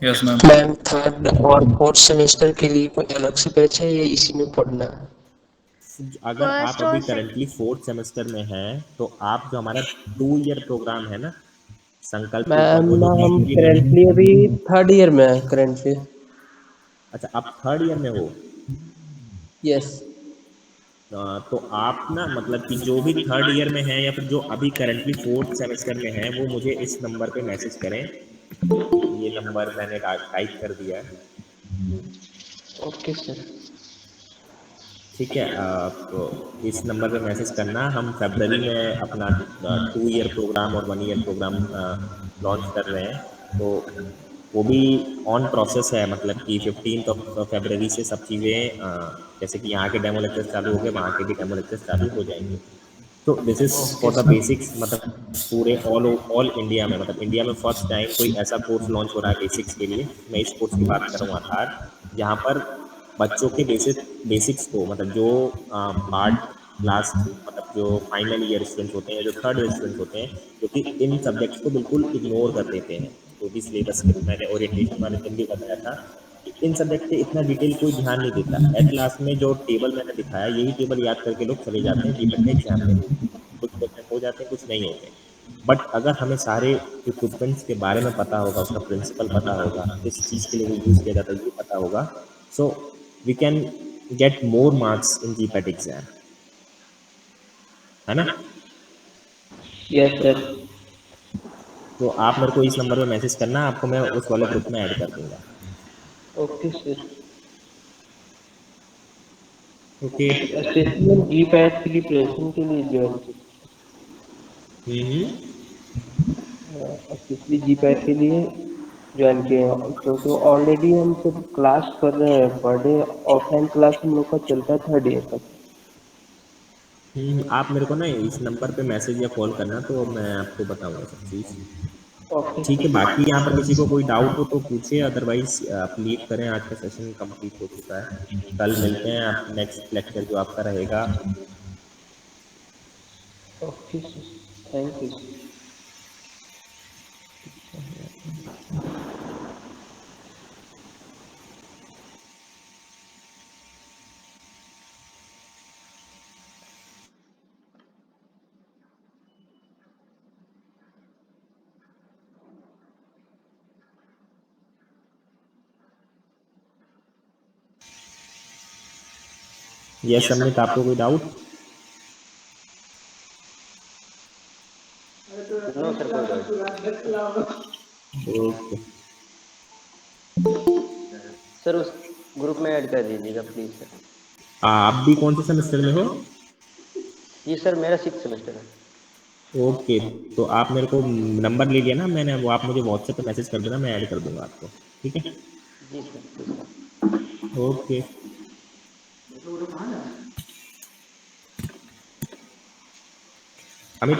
Yes ma'am. मैम थर्ड और फोर्थ सेमेस्टर के लिए कोई अलग से बैच है या इसी में पढ़ना है? अगर आप फर्स्ट अभी और करंटली फोर्थ सेमेस्टर में हैं तो आप जो हमारा 2 ईयर प्रोग्राम है ना, संकल्प 2.0, मैम जो हम बीसीए में। करेंटली अभी थर्ड ईयर में है करेंटली। अच्छा, आप थर्ड ईयर में हो। यस। तो आप ना मतलब कि जो भी थर्ड ईयर में है या फिर जो अभी करंटली फोर्थ सेमेस्टर में है, वो मुझे इस नंबर पे मैसेज करें। ये नंबर मैंने टाइप कर दिया है। Okay sir. ठीक है, आप इस नंबर पे मैसेज करना। हम फरवरी में अपना 2 ईयर प्रोग्राम और 1 ईयर प्रोग्राम लॉन्च कर रहे हैं। तो वो भी ऑन प्रोसेस है, मतलब कि 15 फरवरी से सब चीज़ें जैसे कि यहाँ के डेमो लेक्चर्स चालू हो गए, वहाँ के भी डेमो लेक्चर्स चालू हो जाएंगे। तो this is okay for the sir. Basics, मतलब पूरे ऑल इंडिया में, मतलब इंडिया में फर्स्ट टाइम कोई ऐसा कोर्स लॉन्च हो रहा है बेसिक्स के लिए। मैं इस कोर्स की बात कर रहा हूँ, आधार, जहाँ पर बच्चों के बेसिक्स को, मतलब जो पार्ट लास्ट, मतलब जो फाइनल ईयर स्टूडेंट्स होते हैं, जो थर्ड ईयर स्टूडेंट्स होते हैं, जो कि इन सब्जेक्ट्स को बिल्कुल इग्नोर कर देते हैं। तो भी सिलेबस के मैंने ओरिएंटेशन वाले दिन भी बताया था कि इन सब्जेक्ट पे इतना डिटेल कोई ध्यान नहीं देता। एट लास्ट में जो टेबल मैंने दिखाया, यही टेबल याद करके लोग चले जाते हैं जीपीटी एग्जाम में। कुछ क्वेश्चन हो जाते हैं, कुछ नहीं होते। बट अगर हमें सारे इक्विपमेंट्स के बारे में पता होगा, उसका प्रिंसिपल पता होगा, किस चीज़ के लिए वो यूज़ किया जाता है ये पता होगा, so we can get more marks in GPAT exam, है ना। Yes sir. तो आप मेरे को इस नंबर पे मैसेज करना, आपको मैं उस वाले ग्रुप में ऐड कर दूंगा। Okay sir. ओके। स्पेशली हम जी पैड के लिए प्रिपरेशन के लिए ज्वाइन हम्म। स्पेशली जी पैड के लिए ज्वाइन किए हैं। तो ऑलरेडी हम सब क्लास कर रहे हैं, पर डे ऑफलाइन क्लास हम लोग का चलता है 3rd ईयर तक। आप मेरे को ना इस नंबर पे मैसेज या कॉल करना, तो मैं आपको बताऊंगा सब चीज़। ओके ठीक है, सर। बाकी यहाँ पर किसी को कोई डाउट हो तो पूछे, अदरवाइज आप लीव करें, आज का सेशन कंप्लीट हो चुका है। कल मिलते हैं, आप नेक्स्ट लेक्चर जो आपका रहेगा। Okay sir, thank you. Yes Amit, आपको कोई डाउट? नो सर, कोई डाउट। ओके सर उस ग्रुप में ऐड कर दीजिएगा प्लीज सर। आप भी कौन से सेमेस्टर में हो? जी सर, मेरा 6th सेमेस्टर है। ओके, तो आप मेरे को नंबर ले लिया ना मैंने, वो आप मुझे व्हाट्सएप पे मैसेज कर देना, मैं ऐड कर दूंगा आपको। ठीक है, जी सर। ओके। अमित